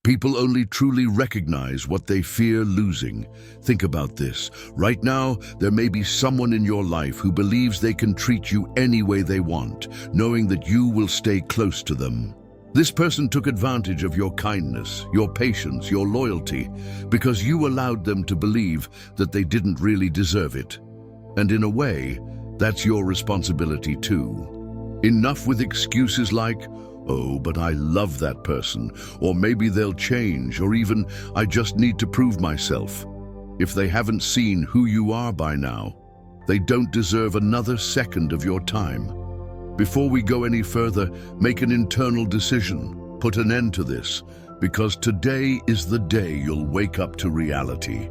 People only truly recognize what they fear losing. Think about this. Right now, there may be someone in your life who believes they can treat you any way they want, knowing that you will stay close to them. This person took advantage of your kindness, your patience, your loyalty, because you allowed them to believe that they didn't really deserve it. And in a way, that's your responsibility too. Enough with excuses like, "Oh, but I love that person," or "maybe they'll change," or even, "I just need to prove myself." If they haven't seen who you are by now, they don't deserve another second of your time. Before we go any further, make an internal decision. Put an end to this, because today is the day you'll wake up to reality.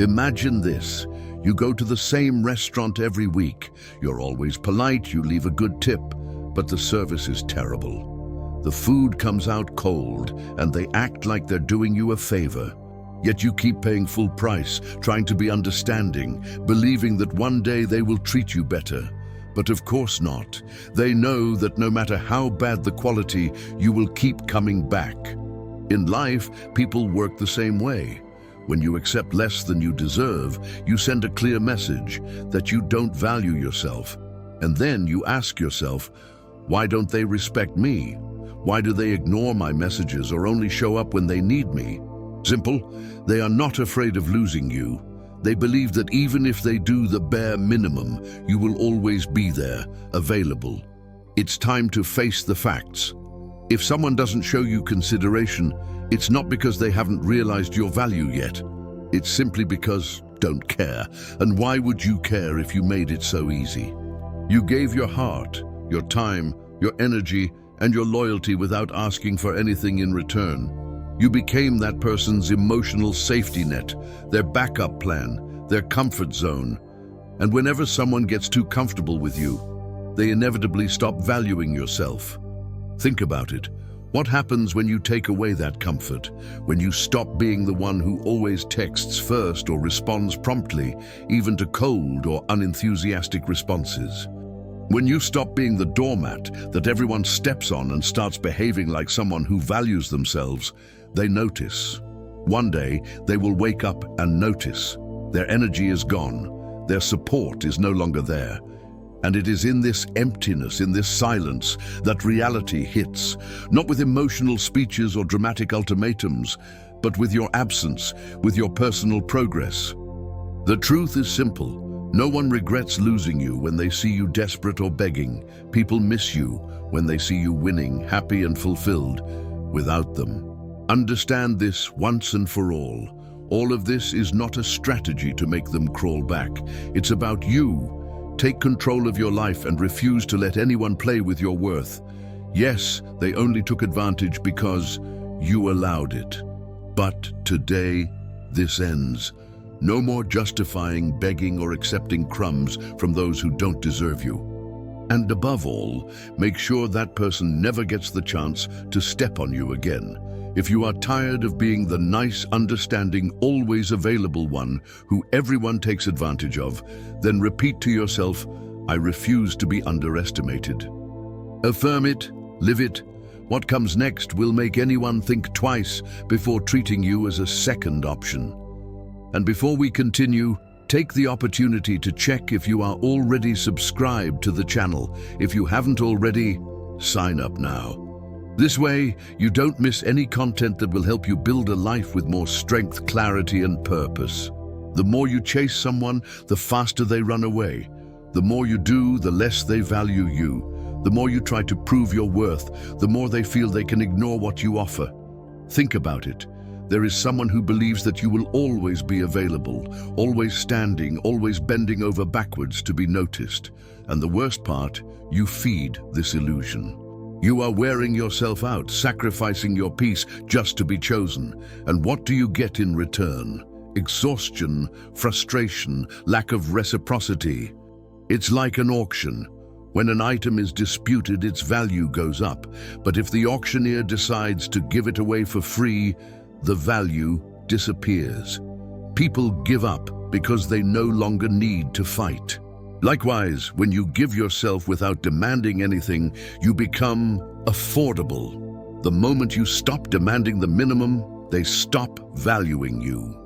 Imagine this. You go to the same restaurant every week. You're always polite, you leave a good tip, but the service is terrible. The food comes out cold, and they act like they're doing you a favor. Yet you keep paying full price, trying to be understanding, believing that one day they will treat you better. But of course not. They know that no matter how bad the quality, you will keep coming back. In life, people work the same way. When you accept less than you deserve, you send a clear message that you don't value yourself. And then you ask yourself, why don't they respect me? Why do they ignore my messages or only show up when they need me? Simple, they are not afraid of losing you. They believe that even if they do the bare minimum, you will always be there, available. It's time to face the facts. If someone doesn't show you consideration, it's not because they haven't realized your value yet. It's simply because don't care. And why would you care if you made it so easy? You gave your heart, your time, your energy, and your loyalty without asking for anything in return. You became that person's emotional safety net, their backup plan, their comfort zone. And whenever someone gets too comfortable with you, they inevitably stop valuing yourself. Think about it. What happens when you take away that comfort? When you stop being the one who always texts first or responds promptly, even to cold or unenthusiastic responses? When you stop being the doormat that everyone steps on and starts behaving like someone who values themselves, they notice. One day, they will wake up and notice. Their energy is gone. Their support is no longer there. And it is in this emptiness, in this silence, that reality hits. Not with emotional speeches or dramatic ultimatums, but with your absence, with your personal progress. The truth is simple. No one regrets losing you when they see you desperate or begging. People miss you when they see you winning, happy and fulfilled, without them. Understand this once and for all. All of this is not a strategy to make them crawl back. It's about you. Take control of your life and refuse to let anyone play with your worth. Yes, they only took advantage because you allowed it. But today, this ends. No more justifying, begging, or accepting crumbs from those who don't deserve you. And above all, make sure that person never gets the chance to step on you again. If you are tired of being the nice, understanding, always available one who everyone takes advantage of, then repeat to yourself, I refuse to be underestimated. Affirm it, live it. What comes next will make anyone think twice before treating you as a second option. And before we continue, take the opportunity to check if you are already subscribed to the channel. If you haven't already, sign up now. This way, you don't miss any content that will help you build a life with more strength, clarity, and purpose. The more you chase someone, the faster they run away. The more you do, the less they value you. The more you try to prove your worth, the more they feel they can ignore what you offer. Think about it. There is someone who believes that you will always be available, always standing, always bending over backwards to be noticed. And the worst part, you feed this illusion. You are wearing yourself out, sacrificing your peace just to be chosen. And what do you get in return? Exhaustion, frustration, lack of reciprocity. It's like an auction. When an item is disputed, its value goes up. But if the auctioneer decides to give it away for free, the value disappears. People give up because they no longer need to fight. Likewise, when you give yourself without demanding anything, you become affordable. The moment you stop demanding the minimum, they stop valuing you.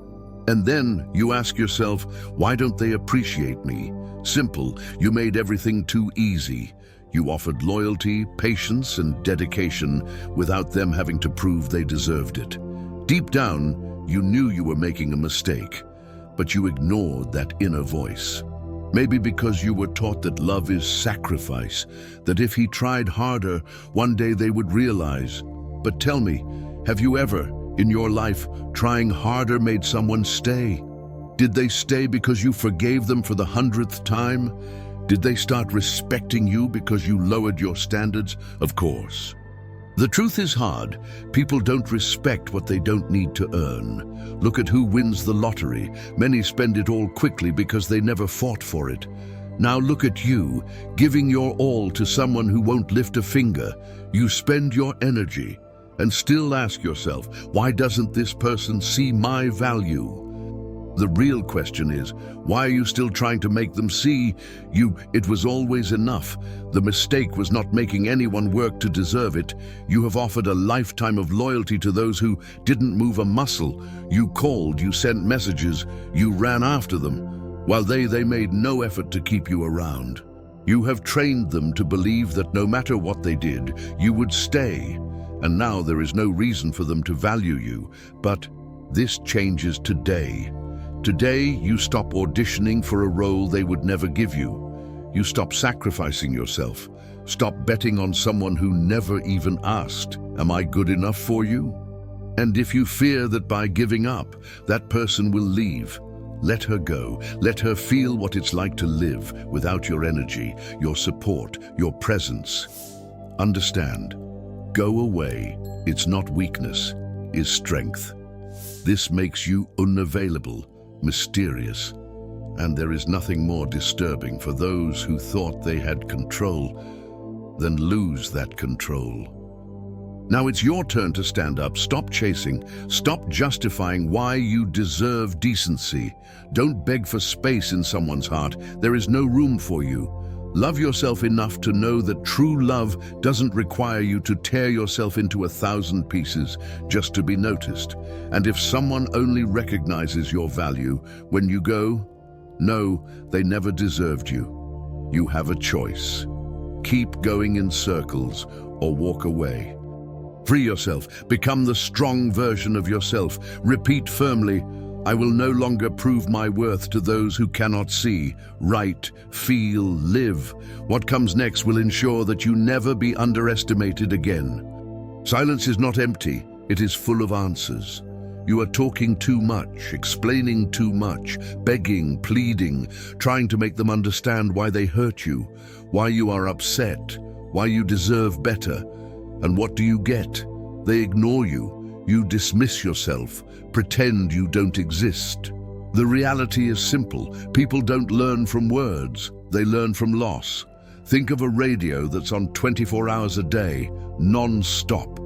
And then you ask yourself, why don't they appreciate me? Simple, you made everything too easy. You offered loyalty, patience, and dedication without them having to prove they deserved it. Deep down, you knew you were making a mistake, but you ignored that inner voice. Maybe because you were taught that love is sacrifice, that if he tried harder, one day they would realize. But tell me, have you ever, in your life, trying harder made someone stay? Did they stay because you forgave them for the 100th time? Did they start respecting you because you lowered your standards? Of course. The truth is hard. People don't respect what they don't need to earn. Look at who wins the lottery. Many spend it all quickly because they never fought for it. Now look at you, giving your all to someone who won't lift a finger. You spend your energy and still ask yourself, why doesn't this person see my value? The real question is, why are you still trying to make them see you? It was always enough. The mistake was not making anyone work to deserve it. You have offered a lifetime of loyalty to those who didn't move a muscle. You called, you sent messages, you ran after them, while they made no effort to keep you around. You have trained them to believe that no matter what they did, you would stay. And now there is no reason for them to value you. But this changes today. Today, you stop auditioning for a role they would never give you. You stop sacrificing yourself. Stop betting on someone who never even asked, am I good enough for you? And if you fear that by giving up, that person will leave, let her go. Let her feel what it's like to live without your energy, your support, your presence. Understand, go away. It's not weakness, it's strength. This makes you unavailable, mysterious, and there is nothing more disturbing for those who thought they had control than lose that control. Now it's your turn to stand up. Stop chasing. Stop justifying why you deserve decency. Don't beg for space in someone's heart. There is no room for you. Love yourself enough to know that true love doesn't require you to tear yourself into 1,000 pieces just to be noticed. And if someone only recognizes your value when you go, no, they never deserved you. You have a choice. Keep going in circles or walk away. Free yourself. Become the strong version of yourself. Repeat firmly, I will no longer prove my worth to those who cannot see, write, feel, live. What comes next will ensure that you never be underestimated again. Silence is not empty, it is full of answers. You are talking too much, explaining too much, begging, pleading, trying to make them understand why they hurt you, why you are upset, why you deserve better. And what do you get? They ignore you. You dismiss yourself, pretend you don't exist. The reality is simple. People don't learn from words, they learn from loss. Think of a radio that's on 24 hours a day, non-stop.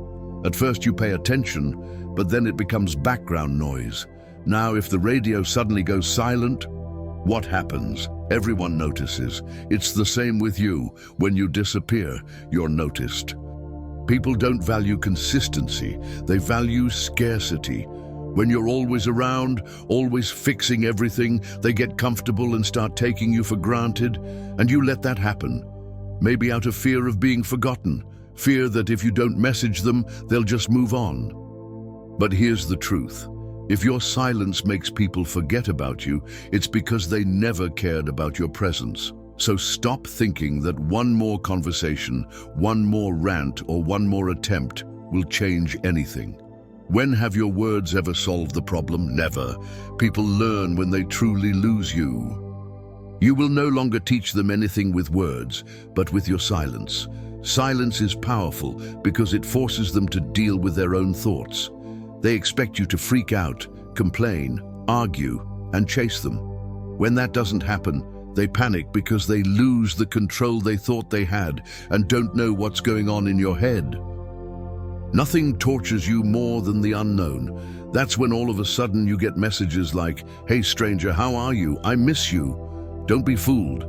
At first you pay attention, but then it becomes background noise. Now, if the radio suddenly goes silent, what happens? Everyone notices. It's the same with you. When you disappear, you're noticed. People don't value consistency, they value scarcity. When you're always around, always fixing everything, they get comfortable and start taking you for granted, and you let that happen. Maybe out of fear of being forgotten, fear that if you don't message them, they'll just move on. But here's the truth. If your silence makes people forget about you, it's because they never cared about your presence. So stop thinking that one more conversation, one more rant, or one more attempt will change anything. When have your words ever solved the problem? Never. People learn when they truly lose you. You will no longer teach them anything with words, but with your silence. Silence is powerful because it forces them to deal with their own thoughts. They expect you to freak out, complain, argue, and chase them. When that doesn't happen, they panic because they lose the control they thought they had and don't know what's going on in your head. Nothing tortures you more than the unknown. That's when all of a sudden you get messages like, "Hey stranger, how are you? I miss you." Don't be fooled.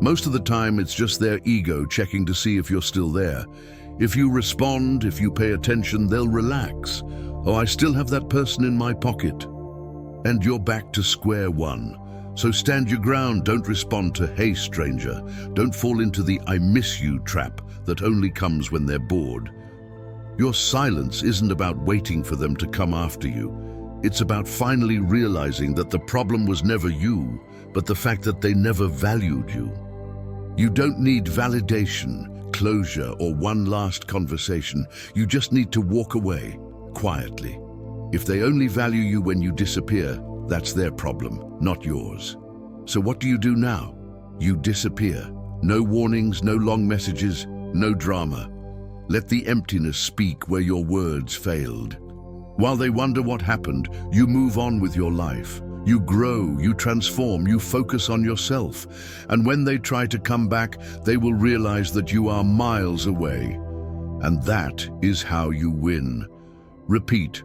Most of the time it's just their ego checking to see if you're still there. If you respond, if you pay attention, they'll relax. "Oh, I still have that person in my pocket." And you're back to square one. So stand your ground, don't respond to "Hey stranger." Don't fall into the "I miss you" trap that only comes when they're bored. Your silence isn't about waiting for them to come after you. It's about finally realizing that the problem was never you, but the fact that they never valued you. You don't need validation, closure, or one last conversation. You just need to walk away, quietly. If they only value you when you disappear, that's their problem, not yours. So what do you do now? You disappear. No warnings, no long messages, no drama. Let the emptiness speak where your words failed. While they wonder what happened, you move on with your life. You grow, you transform, you focus on yourself. And when they try to come back, they will realize that you are miles away. And that is how you win. Repeat.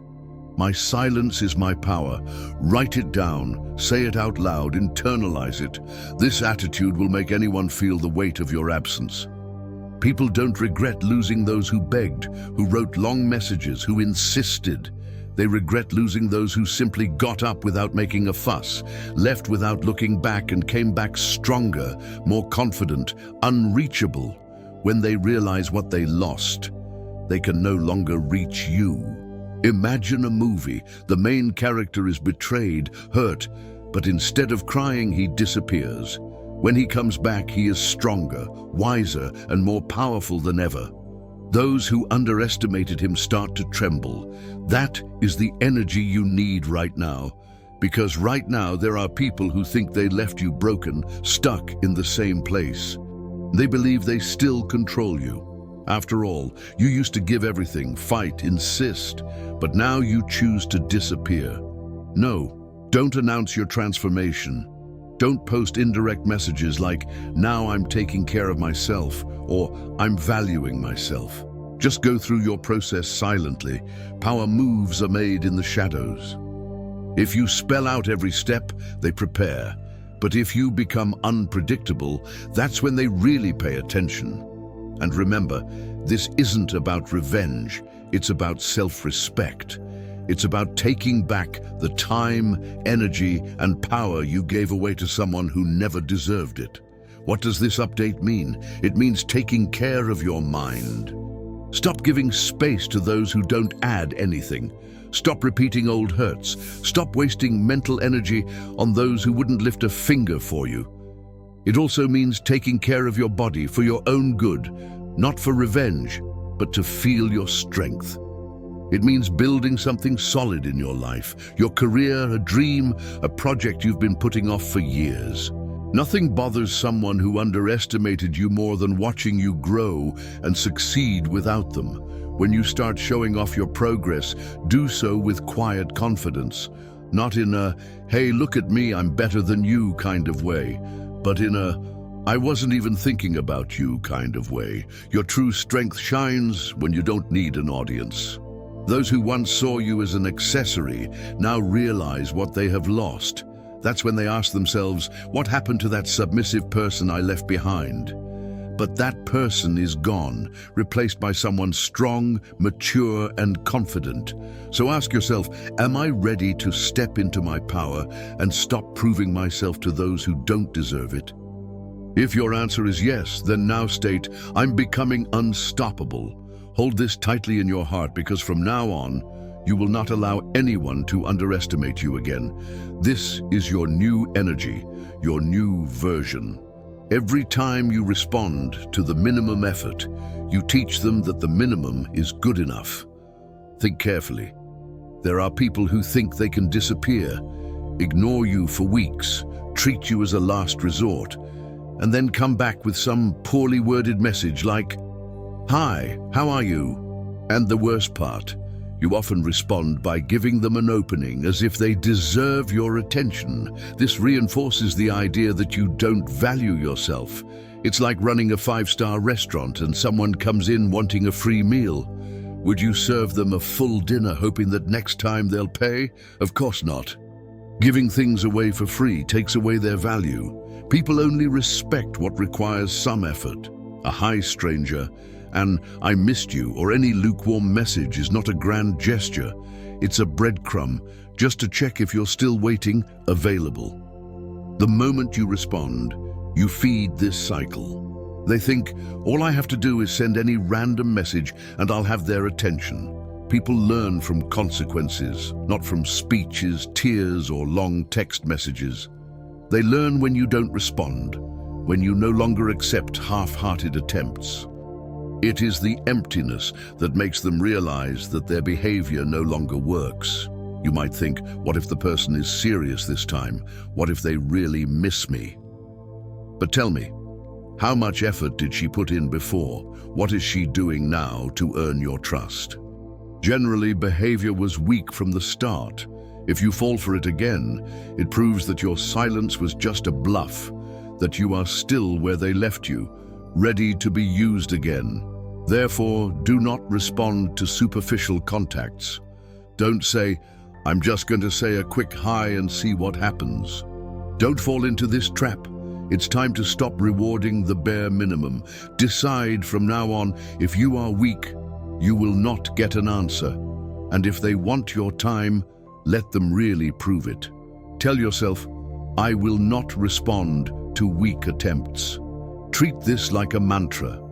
My silence is my power. Write it down, say it out loud, internalize it. This attitude will make anyone feel the weight of your absence. People don't regret losing those who begged, who wrote long messages, who insisted. They regret losing those who simply got up without making a fuss, left without looking back, and came back stronger, more confident, unreachable. When they realize what they lost, they can no longer reach you. Imagine a movie. The main character is betrayed, hurt, but instead of crying, he disappears. When he comes back, he is stronger, wiser, and more powerful than ever. Those who underestimated him start to tremble. That is the energy you need right now. Because right now there are people who think they left you broken, stuck in the same place. They believe they still control you. After all, you used to give everything, fight, insist, but now you choose to disappear. No, don't announce your transformation. Don't post indirect messages like, "Now I'm taking care of myself," or "I'm valuing myself." Just go through your process silently. Power moves are made in the shadows. If you spell out every step, they prepare. But if you become unpredictable, that's when they really pay attention. And remember, this isn't about revenge, it's about self-respect. It's about taking back the time, energy, and power you gave away to someone who never deserved it. What does this update mean? It means taking care of your mind. Stop giving space to those who don't add anything. Stop repeating old hurts. Stop wasting mental energy on those who wouldn't lift a finger for you. It also means taking care of your body for your own good, not for revenge, but to feel your strength. It means building something solid in your life, your career, a dream, a project you've been putting off for years. Nothing bothers someone who underestimated you more than watching you grow and succeed without them. When you start showing off your progress, do so with quiet confidence, not in a, "Hey, look at me, I'm better than you" kind of way, but in a, "I wasn't even thinking about you" kind of way. Your true strength shines when you don't need an audience. Those who once saw you as an accessory now realize what they have lost. That's when they ask themselves, "What happened to that submissive person I left behind?" But that person is gone, replaced by someone strong, mature, and confident. So ask yourself, am I ready to step into my power and stop proving myself to those who don't deserve it? If your answer is yes, then now state, "I'm becoming unstoppable." Hold this tightly in your heart, because from now on, you will not allow anyone to underestimate you again. This is your new energy, your new version. Every time you respond to the minimum effort, you teach them that the minimum is good enough. Think carefully. There are people who think they can disappear, ignore you for weeks, treat you as a last resort, and then come back with some poorly worded message like, "Hi, how are you?" And the worst part, you often respond by giving them an opening as if they deserve your attention. This reinforces the idea that you don't value yourself. It's like running a 5-star restaurant and someone comes in wanting a free meal. Would you serve them a full dinner hoping that next time they'll pay? Of course not. Giving things away for free takes away their value. People only respect what requires some effort. A "Hi, stranger," and "I missed you," or any lukewarm message is not a grand gesture. It's a breadcrumb, just to check if you're still waiting, available. The moment you respond, you feed this cycle. They think, all I have to do is send any random message and I'll have their attention. People learn from consequences, not from speeches, tears, or long text messages. They learn when you don't respond, when you no longer accept half-hearted attempts. It is the emptiness that makes them realize that their behavior no longer works. You might think, what if the person is serious this time? What if they really miss me? But tell me, how much effort did she put in before? What is she doing now to earn your trust? Generally, behavior was weak from the start. If you fall for it again, it proves that your silence was just a bluff, that you are still where they left you, ready to be used again. Therefore, do not respond to superficial contacts. Don't say, I'm just going to say a quick hi and see what happens. Don't fall into this trap. It's time to stop rewarding the bare minimum. Decide from now on, if you are weak, you will not get an answer. And if they want your time, let them really prove it. Tell yourself, I will not respond to weak attempts. Treat this like a mantra.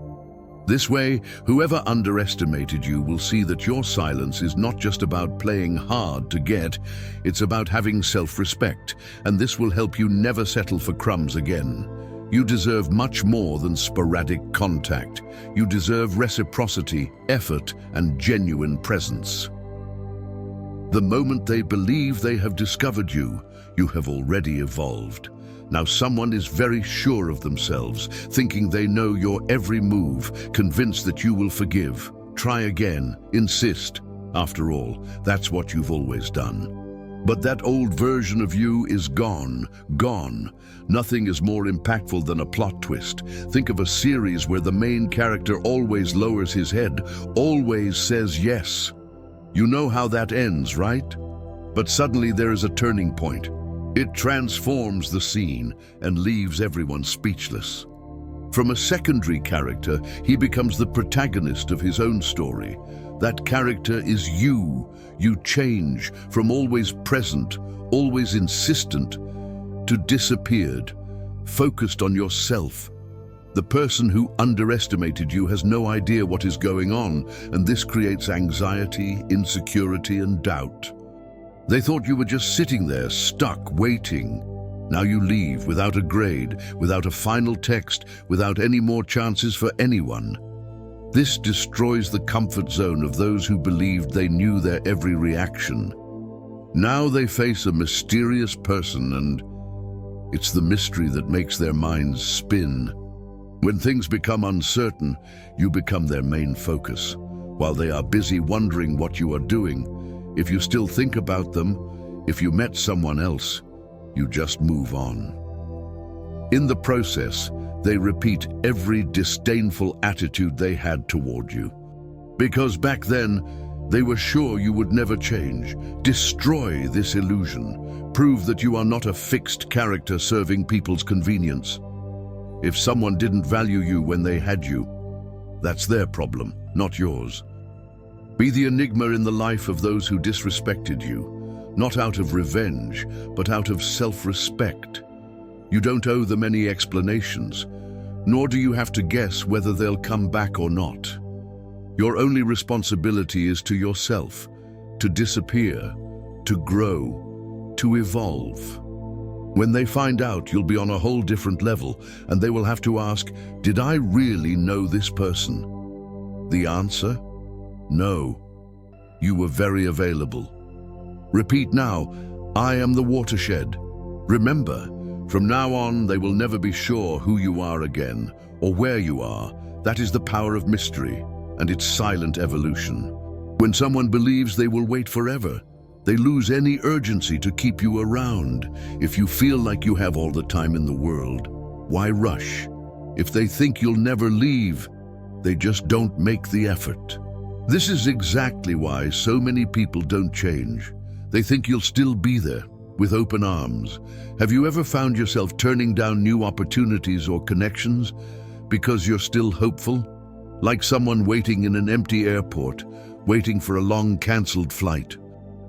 This way, whoever underestimated you will see that your silence is not just about playing hard to get, it's about having self-respect, and this will help you never settle for crumbs again. You deserve much more than sporadic contact. You deserve reciprocity, effort, and genuine presence. The moment they believe they have discovered you, you have already evolved. Now someone is very sure of themselves, thinking they know your every move, convinced that you will forgive. Try again, insist. After all, that's what you've always done. But that old version of you is gone, gone. Nothing is more impactful than a plot twist. Think of a series where the main character always lowers his head, always says yes. You know how that ends, right? But suddenly there is a turning point. It transforms the scene and leaves everyone speechless. From a secondary character, he becomes the protagonist of his own story. That character is you. You change from always present, always insistent, to disappeared, focused on yourself. The person who underestimated you has no idea what is going on, and this creates anxiety, insecurity, and doubt. They thought you were just sitting there, stuck, waiting. Now you leave without a grade, without a final text, without any more chances for anyone. This destroys the comfort zone of those who believed they knew their every reaction. Now they face a mysterious person, and it's the mystery that makes their minds spin. When things become uncertain, you become their main focus. While they are busy wondering what you are doing, if you still think about them, if you met someone else, you just move on. In the process, they repeat every disdainful attitude they had toward you. Because back then, they were sure you would never change. Destroy this illusion. Prove that you are not a fixed character serving people's convenience. If someone didn't value you when they had you, that's their problem, not yours. Be the enigma in the life of those who disrespected you, not out of revenge, but out of self-respect. You don't owe them any explanations, nor do you have to guess whether they'll come back or not. Your only responsibility is to yourself, to disappear, to grow, to evolve. When they find out, you'll be on a whole different level, and they will have to ask, did I really know this person? The answer? No. You were very available. Repeat now, I am the watershed. Remember, from now on, they will never be sure who you are again, or where you are. That is the power of mystery, and its silent evolution. When someone believes they will wait forever, they lose any urgency to keep you around. If you feel like you have all the time in the world, why rush? If they think you'll never leave, they just don't make the effort. This is exactly why so many people don't change. They think you'll still be there, with open arms. Have you ever found yourself turning down new opportunities or connections because you're still hopeful? Like someone waiting in an empty airport, waiting for a long canceled flight.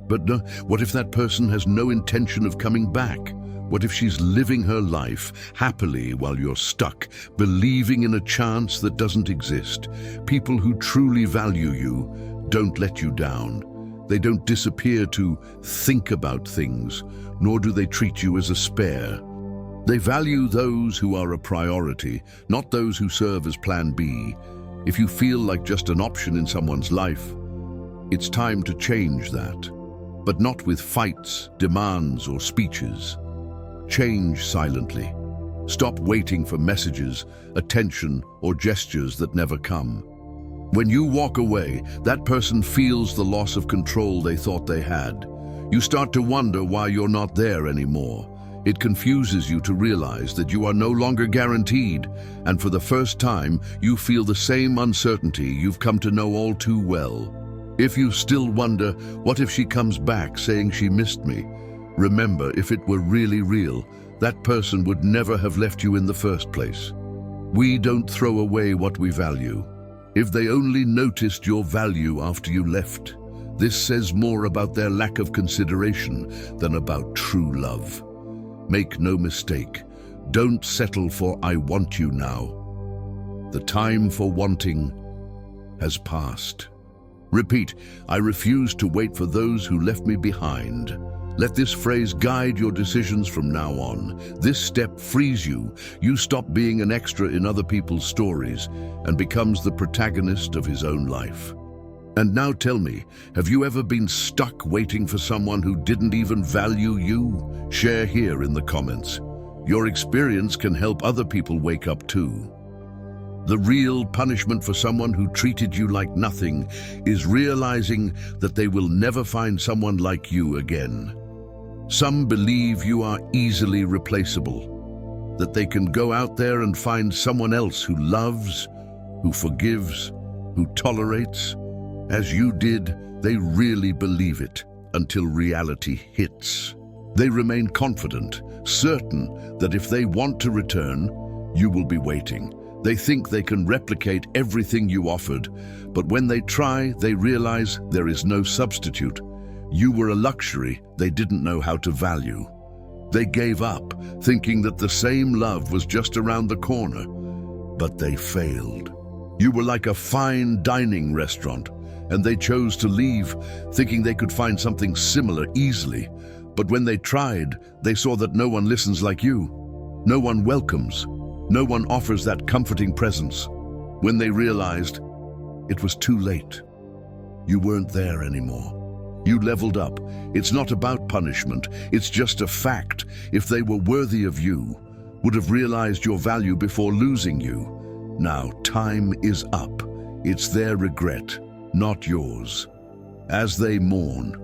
But no, what if that person has no intention of coming back? What if she's living her life happily while you're stuck, believing in a chance that doesn't exist? People who truly value you don't let you down. They don't disappear to think about things, nor do they treat you as a spare. They value those who are a priority, not those who serve as plan B. If you feel like just an option in someone's life, it's time to change that. But not with fights, demands, or speeches. Change silently. Stop waiting for messages, attention, or gestures that never come. When you walk away, that person feels the loss of control they thought they had. You start to wonder why you're not there anymore. It confuses you to realize that you are no longer guaranteed, and for the first time, you feel the same uncertainty you've come to know all too well. If you still wonder, what if she comes back saying she missed me? Remember, if it were really real, that person would never have left you in the first place. We don't throw away what we value. If they only noticed your value after you left, this says more about their lack of consideration than about true love. Make no mistake, don't settle for "I want you now." The time for wanting has passed. Repeat, "I refuse to wait for those who left me behind." Let this phrase guide your decisions from now on. This step frees you. You stop being an extra in other people's stories and becomes the protagonist of his own life. And now tell me, have you ever been stuck waiting for someone who didn't even value you? Share here in the comments. Your experience can help other people wake up too. The real punishment for someone who treated you like nothing is realizing that they will never find someone like you again. Some believe you are easily replaceable, that they can go out there and find someone else who loves, who forgives, who tolerates. As you did, they really believe it until reality hits. They remain confident, certain that if they want to return, you will be waiting. They think they can replicate everything you offered, but when they try, they realize there is no substitute. You were a luxury they didn't know how to value. They gave up, thinking that the same love was just around the corner, but they failed. You were like a fine dining restaurant, and they chose to leave, thinking they could find something similar easily. But when they tried, they saw that no one listens like you. No one welcomes. No one offers that comforting presence. When they realized, it was too late. You weren't there anymore. You leveled up. It's not about punishment. It's just a fact. If they were worthy of you, would have realized your value before losing you. Now, time is up. It's their regret, not yours. As they mourn,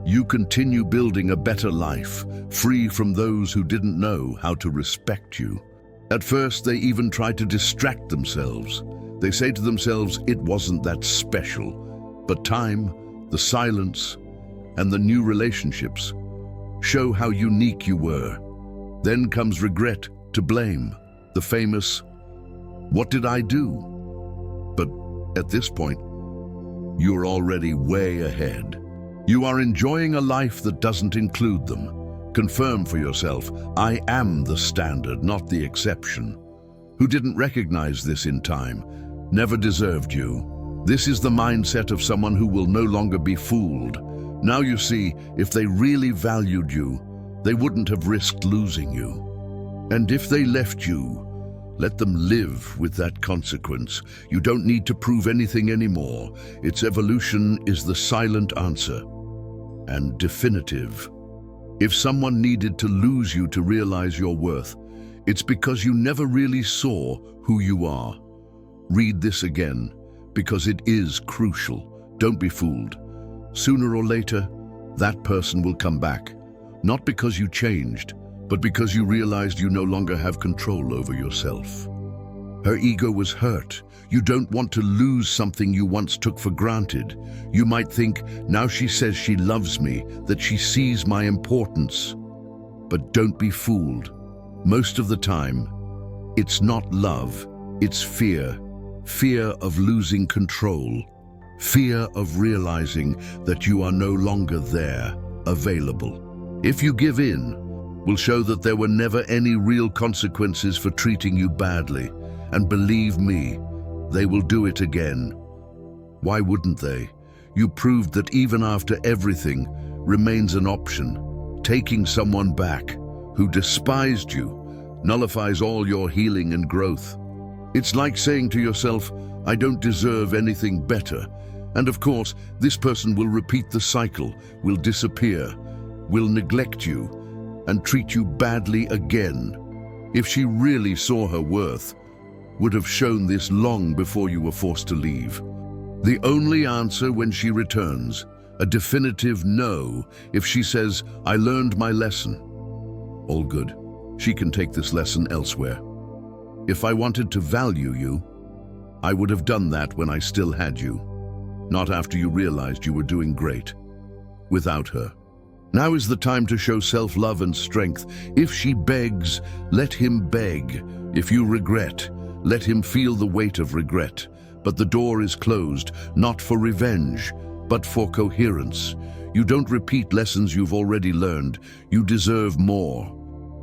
you continue building a better life, free from those who didn't know how to respect you. At first, they even try to distract themselves. They say to themselves, it wasn't that special. But time, the silence, and the new relationships show how unique you were. Then comes regret, to blame, the famous, "What did I do?" But at this point, you're already way ahead. You are enjoying a life that doesn't include them. Confirm for yourself, I am the standard, not the exception. Who didn't recognize this in time, never deserved you. This is the mindset of someone who will no longer be fooled. Now you see, if they really valued you, they wouldn't have risked losing you. And if they left you, let them live with that consequence. You don't need to prove anything anymore. Its evolution is the silent answer, and definitive. If someone needed to lose you to realize your worth, it's because you never really saw who you are. Read this again, because it is crucial. Don't be fooled. Sooner or later, that person will come back. Not because you changed, but because you realized you no longer have control over yourself. Her ego was hurt. You don't want to lose something you once took for granted. You might think, now she says she loves me, that she sees my importance. But don't be fooled. Most of the time, it's not love, it's fear. Fear of losing control. Fear of realizing that you are no longer there, available. If you give in, will show that there were never any real consequences for treating you badly. And believe me, they will do it again. Why wouldn't they? You proved that even after everything remains an option. Taking someone back who despised you nullifies all your healing and growth. It's like saying to yourself, I don't deserve anything better. And of course, this person will repeat the cycle, will disappear, will neglect you, and treat you badly again. If she really saw her worth, would have shown this long before you were forced to leave. The only answer when she returns, a definitive no. If she says, I learned my lesson, all good. She can take this lesson elsewhere. If I wanted to value you, I would have done that when I still had you, not after you realized you were doing great without her. Now is the time to show self-love and strength. If she begs, let him beg. If you regret, let him feel the weight of regret. But the door is closed, not for revenge, but for coherence. You don't repeat lessons you've already learned. You deserve more.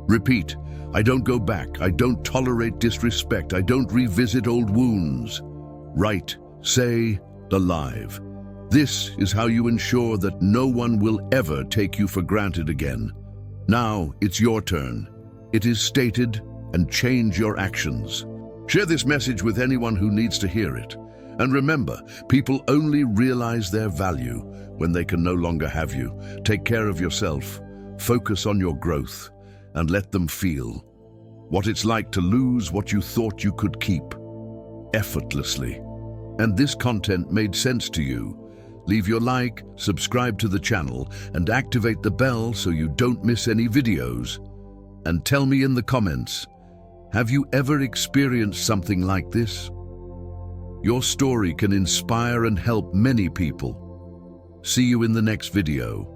Repeat, I don't go back. I don't tolerate disrespect. I don't revisit old wounds. Write, say, alive. This is how you ensure that no one will ever take you for granted again. Now it's your turn. It is stated, and change your actions. Share this message with anyone who needs to hear it. And remember, people only realize their value when they can no longer have you. Take care of yourself, focus on your growth, and let them feel what it's like to lose what you thought you could keep effortlessly. And this content made sense to you. Leave your like, subscribe to the channel, and activate the bell so you don't miss any videos. And tell me in the comments, have you ever experienced something like this? Your story can inspire and help many people. See you in the next video.